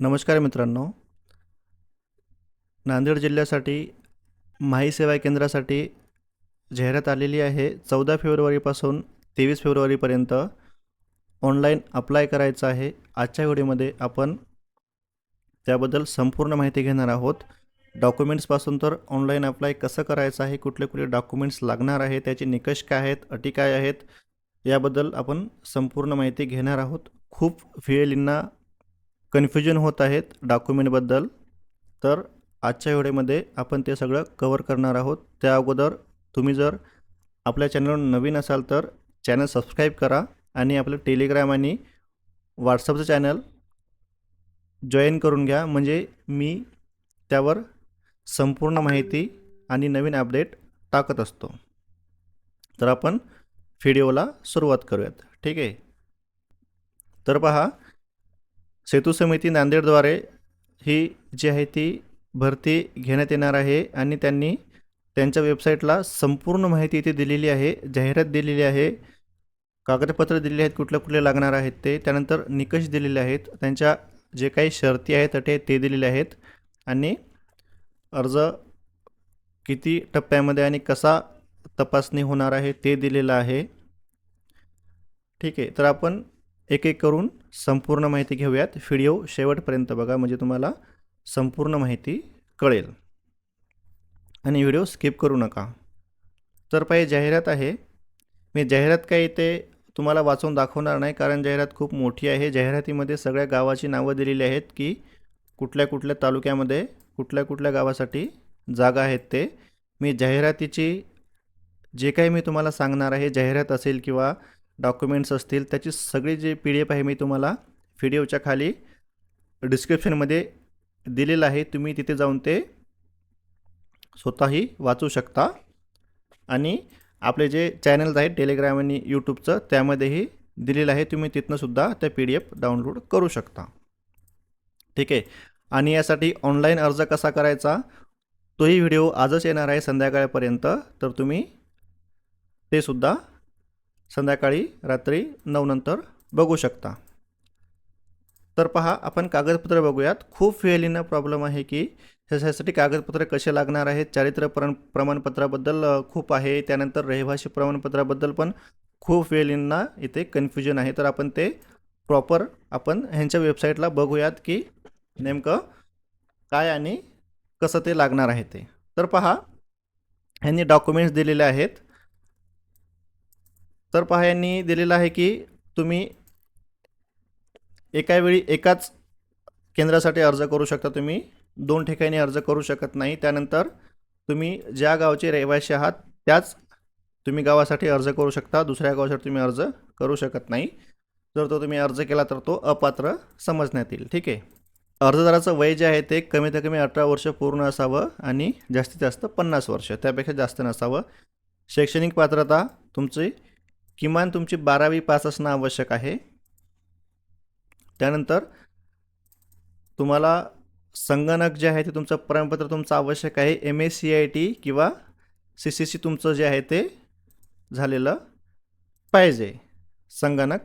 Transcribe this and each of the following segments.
नमस्कार मित्रांनो. नांदेड जिल्ह्यासाठी माही सेवा केंद्रासाठी जाहिरात आलेली आहे. 14 फेब्रुवारीपासून 23 फेब्रुवारीपर्यंत ऑनलाईन अप्लाय करायचं आहे. आजच्या व्हिडिओमध्ये आपण त्याबद्दल संपूर्ण माहिती घेणार आहोत. डॉक्युमेंट्सपासून तर ऑनलाईन अप्लाय कसं करायचं आहे, कुठले कुठले डॉक्युमेंट्स लागणार आहे, त्याचे निकष काय आहेत, अटी काय आहेत, याबद्दल आपण संपूर्ण माहिती घेणार आहोत. खूप व्हीएलईंना कन्फ्युजन होत आहेत डॉक्युमेंटबद्दल, तर आजच्या व्हिडिओमध्ये आपण ते सगळं कव्हर करणार आहोत. त्या अगोदर तुम्ही जर आपल्या चॅनलवर नवीन असाल तर चॅनल सबस्क्राईब करा आणि आपलं टेलिग्राम आणि व्हॉट्सअपचं चॅनल जॉईन करून घ्या, म्हणजे मी त्यावर संपूर्ण माहिती आणि नवीन अपडेट टाकत असतो. तर आपण व्हिडिओला सुरुवात करूयात. ठीक आहे. तर पहा, सेतू समिती नांदेडद्वारे ही जी आहे ती भरती घेण्यात येणार आहे आणि त्यांनी त्यांच्या वेबसाईटला संपूर्ण माहिती इथे दिलेली आहे, जाहिरात दिलेली आहे, कागदपत्र दिलेली आहेत, कुठले कुठले लागणार आहेत ते, त्यानंतर निकष दिलेले आहेत, त्यांच्या जे काही शर्ती आहेत अटे ते दिलेले आहेत आणि अर्ज किती टप्प्यामध्ये आणि कसा तपासणी होणार आहे ते दिलेलं आहे. ठीक आहे. तर आपण एक एक करून संपूर्ण माहिती घेऊयात. व्हिडिओ शेवटपर्यंत बघा, म्हणजे तुम्हाला संपूर्ण माहिती कळेल आणि व्हिडिओ स्किप करू नका. तर पाहिजे जाहिरात आहे. मी जाहिरात काही इथे तुम्हाला वाचून दाखवणार नाही, कारण जाहिरात खूप मोठी आहे. जाहिरातीमध्ये सगळ्या गावाची नावं दिलेली आहेत की कुठल्या कुठल्या तालुक्यामध्ये कुठल्या कुठल्या गावासाठी जागा आहेत ते. मी जाहिरातीची जे काही मी तुम्हाला सांगणार आहे, जाहिरात असेल किंवा डॉक्युमेंट्स असतील, त्याची सगळी जी PDF आहे मी तुम्हाला व्हिडिओच्या खाली डिस्क्रिप्शनमध्ये दिलेलं आहे. तुम्ही तिथे जाऊन ते स्वतःही वाचू शकता आणि आपले जे चॅनल्स आहेत टेलिग्राम आणि यूट्यूबचं त्यामध्येही दिलेलं आहे. तुम्ही तिथनं सुद्धा त्या PDF डाउनलोड करू शकता. ठीक आहे. आणि यासाठी ऑनलाईन अर्ज कसा करायचा तोही व्हिडिओ आजच येणार आहे संध्याकाळपर्यंत, तर तुम्ही ते सुद्धा संध्याकाळी रात्री 9 नंतर बघू शकता. तर पहा, आपण कागदपत्र बघूयात. खूप व्हीएलईंना प्रॉब्लेम आहे की ह्यासाठी कागदपत्र कसे लागणार आहेत. चारित्र्य प्रमाणपत्राबद्दल खूप आहे, त्यानंतर रहिवासी प्रमाणपत्राबद्दल पण खूप व्हीएलईंना इथे कन्फ्युजन आहे. तर आपण ते प्रॉपर आपण ह्यांच्या वेबसाईटला बघूयात की नेमकं काय आणि कसं ते लागणार आहे ते. तर पहा, ह्यांनी डॉक्युमेंट्स दिलेले आहेत. तर पहा, यांनी दिलेलं आहे की तुम्ही एका वेळी एकाच केंद्रासाठी अर्ज करू शकता, तुम्ही 2 ठिकाणी अर्ज करू शकत नाही. त्यानंतर तुम्ही ज्या गावचे रहिवासी आहात त्याच तुम्ही गावासाठी अर्ज करू शकता, दुसऱ्या गावासाठी तुम्ही अर्ज करू शकत नाही. जर तो तुम्ही अर्ज केला तर तो अपात्र समजण्यात येईल. ठीक आहे. अर्जदाराचं वय जे आहे ते कमीत कमी 18 वर्ष पूर्ण असावं आणि जास्तीत जास्त 50 वर्ष, त्यापेक्षा जास्त नसावं. शैक्षणिक पात्रता तुमची किमान तुमची 12वी पास असणं आवश्यक आहे. त्यानंतर तुम्हाला संगणक जे आहे ते तुमचं प्रमाणपत्र तुमचं आवश्यक आहे. MACIT किंवा CCC तुमचं जे आहे ते झालेलं पाहिजे संगणक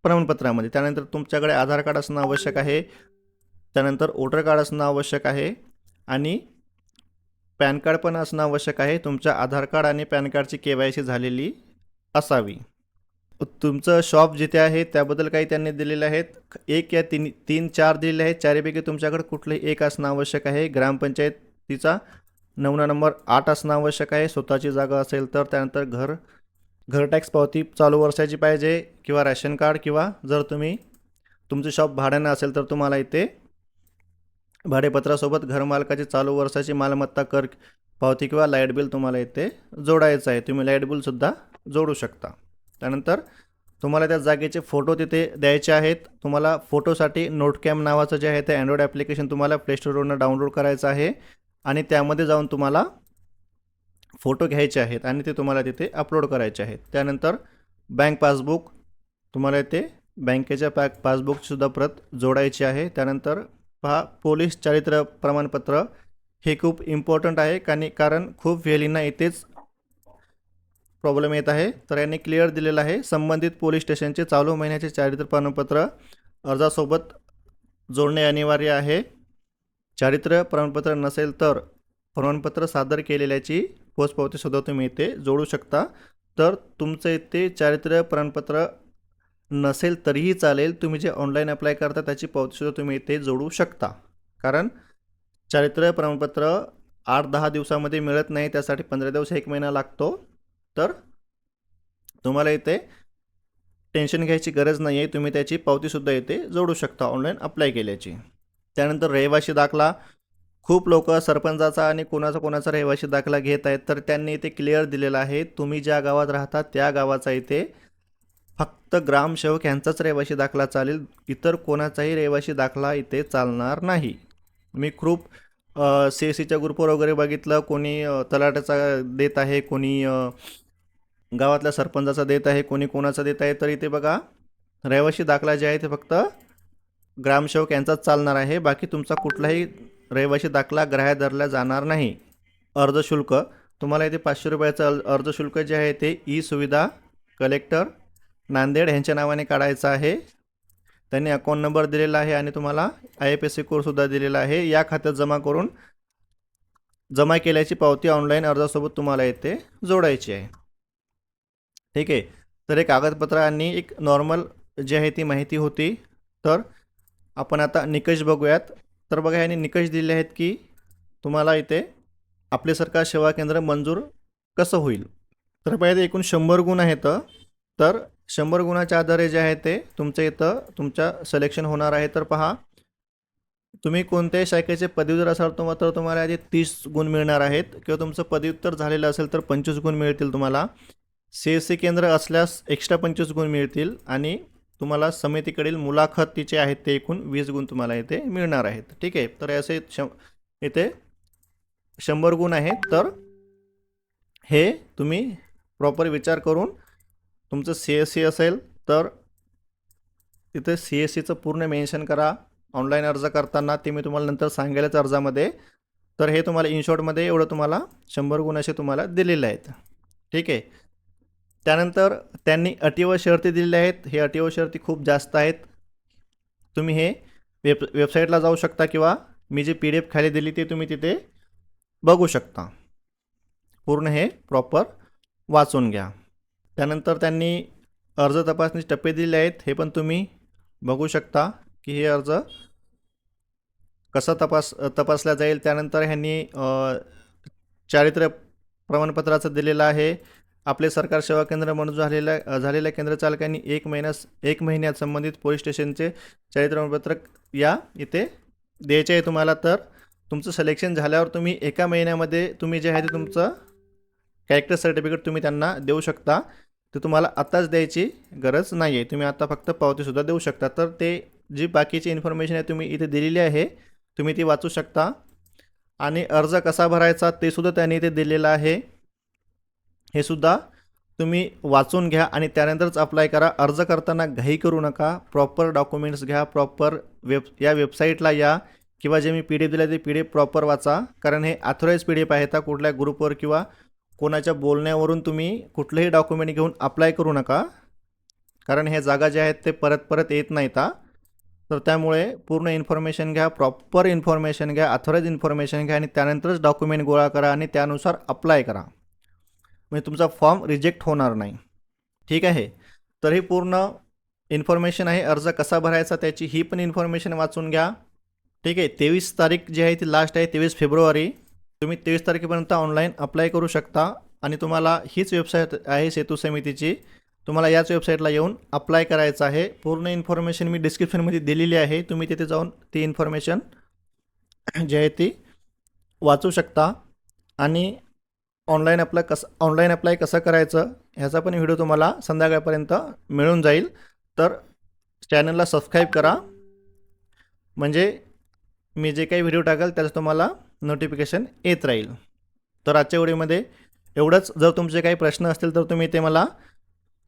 प्रमाणपत्रामध्ये. त्यानंतर तुमच्याकडे आधार कार्ड असणं आवश्यक आहे. त्यानंतर वोटर कार्ड असणं आवश्यक आहे आणि पॅन कार्ड पण असणं आवश्यक आहे. तुमच्या आधार कार्ड आणि पॅन कार्डची KYC झालेली असावी. तुमचं शॉप जिथे आहे त्याबद्दल काही त्यांनी दिलेले आहेत. 1 या 3 4 दिलेले आहेत. चारीपैकी तुमच्याकडे कुठलंही एक असणं आवश्यक आहे. ग्रामपंचायतीचा नमुना नंबर 8 असणं आवश्यक आहे, स्वतःची जागा असेल तर. त्यानंतर घर टॅक्स पावती चालू वर्षाची पाहिजे किंवा रॅशन कार्ड, किंवा जर तुम्ही तुमचं शॉप भाड्यानं असेल तर तुम्हाला इथे भाडेपत्रासोबत घरमालकाची चालू वर्षाची मालमत्ता कर पावती किंवा लाईट बिल तुम्हाला इथे जोडायचं आहे. तुम्ही लाईट बिलसुद्धा जोडू शकता. त्यानंतर तुम्हाला त्या जागेचे फोटो तिथे द्यायचे आहेत. तुम्हाला फोटोसाठी नोटकॅम नावाचं जे आहे ते अँड्रॉइड ॲप्लिकेशन तुम्हाला प्ले स्टोरवरून डाउनलोड करायचं आहे आणि त्यामध्ये जाऊन तुम्हाला फोटो घ्यायचे आहेत आणि ते तुम्हाला तिथे अपलोड करायचे आहेत. त्यानंतर बँक पासबुक तुम्हाला इथे बँकेच्या पासबुकसुद्धा प्रत जोडायची आहे. त्यानंतर पहा, पोलीस चारित्र्य प्रमाणपत्र हे खूप इम्पॉर्टंट आहे, कारण खूप व्हीएलईंना इथेच प्रॉब्लेम येत आहे. तर यांनी क्लिअर दिलेलं आहे, संबंधित पोलीस स्टेशनचे चालू महिन्याचे चारित्र्य प्रमाणपत्र अर्जासोबत जोडणे अनिवार्य आहे. चारित्र्य प्रमाणपत्र नसेल तर प्रमाणपत्र सादर केलेल्याची पोचपावतीसुद्धा तुम्ही इथे जोडू शकता. तर तुमचं इथे चारित्र्य प्रमाणपत्र नसेल तरीही चालेल, तुम्ही जे ऑनलाईन अप्लाय करता त्याची पावतीसुद्धा तुम्ही इथे जोडू शकता. कारण चारित्र्य प्रमाणपत्र 8-10 दिवसामध्ये मिळत नाही, त्यासाठी 15 दिवस 1 महिना लागतो. तर तुम्हाला इथे टेन्शन घ्यायची गरज नाही आहे, तुम्ही त्याची पावतीसुद्धा इथे जोडू शकता ऑनलाईन अप्लाय केल्याची. त्यानंतर रहिवासी दाखला. खूप लोक सरपंचाचा आणि कोणाचा रहिवासी दाखला घेत आहेत, तर त्यांनी इथे क्लिअर दिलेलं आहे, तुम्ही ज्या गावात राहता त्या गावाचा इथे फक्त ग्रामसेवक यांचाच रहिवासी दाखला चालेल, इतर कोणाचाही रहिवासी दाखला इथे चालणार नाही. मी खूप CSCच्या ग्रुपवर वगैरे बघितलं, कोणी तलाट्याचा देत आहे, कोणी गावातल्या सरपंचाचा देत आहे, कोणी कोणाचा देत आहे. तर इथे बघा, रहिवासी दाखला जे आहे ते फक्त ग्रामसेवक यांचाच चालणार आहे, बाकी तुमचा कुठलाही रहिवासी दाखला ग्राह्य धरला जाणार नाही. अर्ज शुल्क. तुम्हाला इथे 500 रुपयाचं अर्ज शुल्क जे आहे ते ई-सुविधा कलेक्टर नांदेड यांच्या नावाने काढायचं आहे. त्यांनी अकाउंट नंबर दिलेला आहे आणि तुम्हाला IFSC कोडसुद्धा दिलेला आहे. या खात्यात जमा करून जमा केल्याची पावती ऑनलाईन अर्जासोबत तुम्हाला इथे जोडायची आहे. ठीक आहे. तर हे कागदपत्र आणि एक नॉर्मल जी आहे ती माहिती होती. तर आपण आता निकष बघूयात. तर बघा, यांनी निकष दिले आहेत की तुम्हाला इथे आपले सरकार सेवा केंद्र मंजूर कसं होईल. तर बघा, इथे एकूण 100 गुण आहेत. तर 100 गुणाच्या आधारे जे आहे ते तुमच्या इथं तुमच्या सिलेक्शन होणार आहे. तर पहा, तुम्ही कोणत्याही शाखेचे पदवीधर असाल तर तुम्हाला आधी 30 गुण मिळणार आहेत, किंवा तुमचं पदव्युत्तर झालेलं असेल तर 25 गुण मिळतील तुम्हाला. CSC केंद्र असल्यास एक्स्ट्रा 25 गुण मिळतील, आणि तुम्हाला समितीकडील मुलाखतीचे आहेत ते एकूण 20 गुण तुम्हाला इथे मिळणार आहेत. ठीक आहे. तर असे इथे 100 गुण आहेत. तर हे तुम्ही प्रॉपर विचार करून, तुमचं CSC असेल तर तिथे CSCचं पूर्ण मेन्शन करा ऑनलाईन अर्ज करताना, ते मी तुम्हाला नंतर सांगेलच अर्जामध्ये. तर हे तुम्हाला इन शॉर्टमध्ये एवढं तुम्हाला 100 गुण असे तुम्हाला दिलेले आहेत. ठीक आहे. त्यानंतर त्यांनी अटी व शर्ती दिलेल्या आहेत. हे अटी व शर्ती खूप जास्त आहेत. तुम्ही हे वेबसाईटला जाऊ शकता, किंवा मी जे PDF खाली दिली ते तुम्ही तिथे बघू शकता. पूर्ण हे प्रॉपर वाचून घ्या. त्यानंतर त्यांनी अर्ज तपासणीचे टप्पे दिले आहेत, हे पण तुम्ही बघू शकता की हे अर्ज कसा तपासला जाईल. त्यानंतर ह्यांनी चारित्र्य प्रमाणपत्राचं दिलेलं आहे. आपले सरकार सेवा केंद्र मंजूर झालेल्या केंद्र चालकांनी 1 महिन्यात संबंधित पोलीस स्टेशनचे चारित्र्य प्रमाणपत्र या इथे द्यायचे आहे तुम्हाला. तर तुमचं सिलेक्शन झाल्यावर तुम्ही 1 महिन्यामध्ये तुम्ही जे आहे ते तुमचं कॅरेक्टर सर्टिफिकेट तुम्ही त्यांना देऊ शकता. ते तुम्हाला आत्ताच द्यायची गरज नाही आहे, तुम्ही आता फक्त पावतीसुद्धा देऊ शकता. तर ते जी बाकीची इन्फॉर्मेशन आहे तुम्ही इथे दिलेली आहे, तुम्ही ती वाचू शकता. आणि अर्ज कसा भरायचा ते सुद्धा त्यांनी इथे दिलेलं आहे, हे सुद्धा तुम्ही वाचून घ्या आणि त्यानंतरच अप्लाय करा. अर्ज करताना घाई करू नका, प्रॉपर डॉक्युमेंट्स घ्या, प्रॉपर या वेबसाईटला या, किंवा जे मी PDF दिलं ते PDF प्रॉपर वाचा. कारण हे ऑथराईज PDF आहे. तर कुठल्या ग्रुपवर किंवा कोणाच्या बोलण्यावरून तुम्ही कुठलेही डॉक्युमेंट घेऊन अप्लाय करू नका, कारण हे जागा जे आहेत ते परत येत नाहीत. तर त्यामुळे पूर्ण इन्फॉर्मेशन घ्या, प्रॉपर इन्फॉर्मेशन घ्या, ऑथराईज इन्फॉर्मेशन घ्या, आणि त्यानंतरच डॉक्युमेंट गोळा करा आणि त्यानुसार अप्लाय करा, म्हणजे तुमचा फॉर्म रिजेक्ट होणार नाही. ठीक आहे. तर ही पूर्ण इन्फॉर्मेशन आहे. अर्ज कसा भरायचा त्याची ही पण इन्फॉर्मेशन वाचून घ्या. ठीक आहे. 23 तारीख जी आहे ती लास्ट आहे, 23 फेब्रुवारी. तुम्ही 23 तारखेपर्यंत ऑनलाईन अप्लाय करू शकता, आणि तुम्हाला हीच वेबसाईट आहे सेतू समितीची, तुम्हाला याच वेबसाईटला येऊन अप्लाय करायचं आहे. पूर्ण इन्फॉर्मेशन मी डिस्क्रिप्शनमध्ये दिलेली आहे, तुम्ही तिथे जाऊन ती इन्फॉर्मेशन जी आहे ती वाचू शकता. आणि ऑनलाईन अप्लाय कसं करायचं ह्याचा पण व्हिडिओ तुम्हाला संध्याकाळपर्यंत मिळून जाईल. तर चॅनलला सबस्क्राईब करा, म्हणजे मी जे काही व्हिडिओ टाकेल त्याचं तुम्हाला नोटिफिकेशन येत राहील. तर आजच्या व्हिडिओमध्ये एवढंच. जर तुमचे काही प्रश्न असतील तर तुम्ही ते मला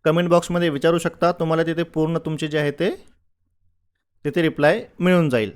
कमेंट बॉक्समध्ये विचारू शकता, तुम्हाला तिथे पूर्ण तुमचे जे आहे ते तिथे रिप्लाय मिळून जाईल.